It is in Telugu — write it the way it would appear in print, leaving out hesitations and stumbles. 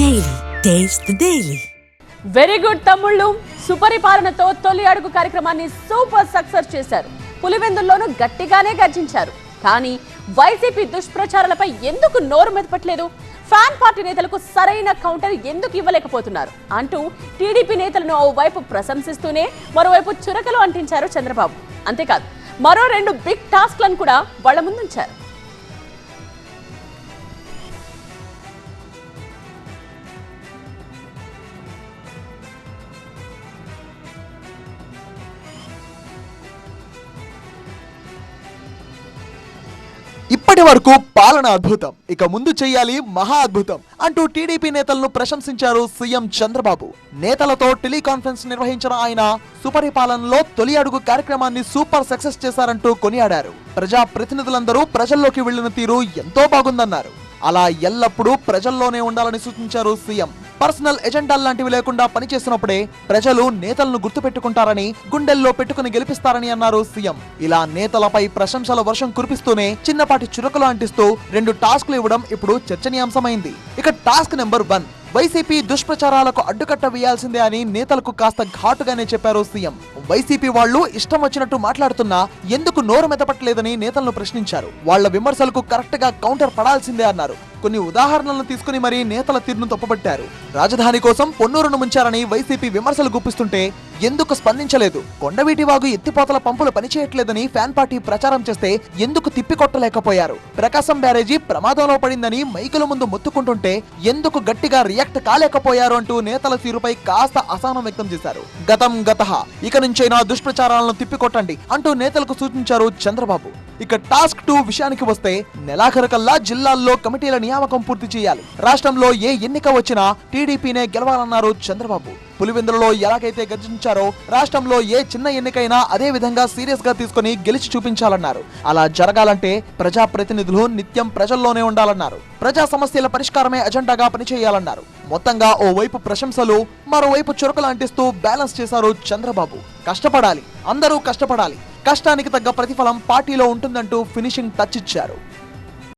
Daily taste the daily. Very good తమ్ముళ్ళు. సుపరిపాలనతో తొలి అడుగు కార్యక్రమాన్ని సూపర్ సక్సెస్ చేశారు. పులివెందుల్లోనూ గట్టిగానే గర్జించారు. కానీ వైసీపీ దుష్ప్రచారాలపై ఎందుకు నోరు మెదపట్లేదు? ఫ్యాన్ పార్టీ నేతలకు సరైన కౌంటర్ ఎందుకు ఇవ్వలేకపోతున్నారు అంటూ టీడీపీ నేతలను ఓవైపు ప్రశంసిస్తూనే మరోవైపు చురకలు అంటించారు చంద్రబాబు. అంతేకాదు మరో 2 బిగ్ టాస్క్లను కూడా వాళ్ళ ముందుంచారు. ఇప్పటి వరకు పాలన అద్భుతం, ఇక ముందు చెయ్యాలి మహా అద్భుతం అంటూ టీడీపీ నేతలను ప్రశంసించారు సీఎం చంద్రబాబు. నేతలతో టెలికాన్ఫరెన్స్ నిర్వహించిన ఆయన సుపరిపాలనలో తొలి అడుగు కార్యక్రమాన్ని సూపర్ సక్సెస్ చేశారంటూ కొనియాడారు. ప్రజా ప్రతినిధులందరూ ప్రజల్లోకి వెళ్లిన తీరు ఎంతో బాగుందన్నారు. అలా ఎల్లప్పుడూ ప్రజల్లోనే ఉండాలని సూచించారు సీఎం. పర్సనల్ ఎజెండాలు లాంటివి లేకుండా పనిచేసినప్పుడే ప్రజలు నేతలను గుర్తుపెట్టుకుంటారని, గుండెల్లో పెట్టుకుని గెలిపిస్తారని అన్నారు సీఎం. ఇలా నేతలపై ప్రశంసల వర్షం కురిపిస్తూనే చిన్నపాటి చురకలు అంటిస్తూ 2 టాస్క్లు ఇవ్వడం ఇప్పుడు చర్చనీయాంశమైంది. ఇక టాస్క్ నెంబర్ 1, వైసీపీ దుష్ప్రచారాలకు అడ్డుకట్ట వేయాల్సిందే అని నేతలకు కాస్త ఘాటుగానే చెప్పారు సీఎం. వైసీపీ వాళ్ళు ఇష్టం వచ్చినట్టు మాట్లాడుతున్నా ఎందుకు నోరు మెదపట్లేదని నేతలను ప్రశ్నించారు. వాళ్ల విమర్శలకు కరెక్ట్ గా కౌంటర్ పడాల్సిందే అన్నారు. కొన్ని ఉదాహరణలను తీసుకుని మరీ నేతల తీరును తప్పుపట్టారు. రాజధాని కోసం పొన్నూరును ముంచారని వైసీపీ విమర్శలు గుప్పిస్తుంటే ఎందుకు స్పందించలేదు? కొండవీటి వాగు ఎత్తిపోతల పంపులు పనిచేయట్లేదని ఫ్యాన్ పార్టీ ప్రచారం చేస్తే ఎందుకు తిప్పికొట్టలేకపోయారు? ప్రకాశం బ్యారేజీ ప్రమాదంలో పడిందని మైకుల ముందు మొత్తుకుంటుంటే ఎందుకు గట్టిగా రియాక్ట్ కాలేకపోయారు అంటూ నేతల తీరుపై కాస్త అసహనం వ్యక్తం చేశారు. గతం గతః, ఇక నుంచైనా దుష్ప్రచారాలను తిప్పికొట్టండి అంటూ నేతలకు సూచించారు చంద్రబాబు. ఇక టాస్క్ 2 విషయానికి వస్తే నెలాఖరు కల్లా జిల్లాల్లో కమిటీల నియామకం పూర్తి చేయాలి. రాష్ట్రంలో ఏ ఎన్నిక వచ్చినా టీడీపీనే గెలవాలన్నారు చంద్రబాబు. పులివెందులలో ఎలాగైతే గర్జించారో రాష్ట్రంలో ఏ చిన్న ఎన్నికైనా అదే విధంగా సీరియస్ గా తీసుకుని గెలిచి చూపించాలన్నారు. అలా జరగాలంటే ప్రజా ప్రతినిధులు నిత్యం ప్రజల్లోనే ఉండాలన్నారు. ప్రజా సమస్యల పరిష్కారమే అజెండాగా పనిచేయాలన్నారు. మొత్తంగా ఓవైపు ప్రశంసలు, మరోవైపు చురకలు అంటిస్తూ బ్యాలెన్స్ చేశారు చంద్రబాబు. కష్టపడాలి, అందరూ కష్టపడాలి, కష్టానికి తగ్గ ప్రతిఫలం పార్టీలో ఉంటుందంటూ ఫినిషింగ్ టచ్ ఇచ్చారు.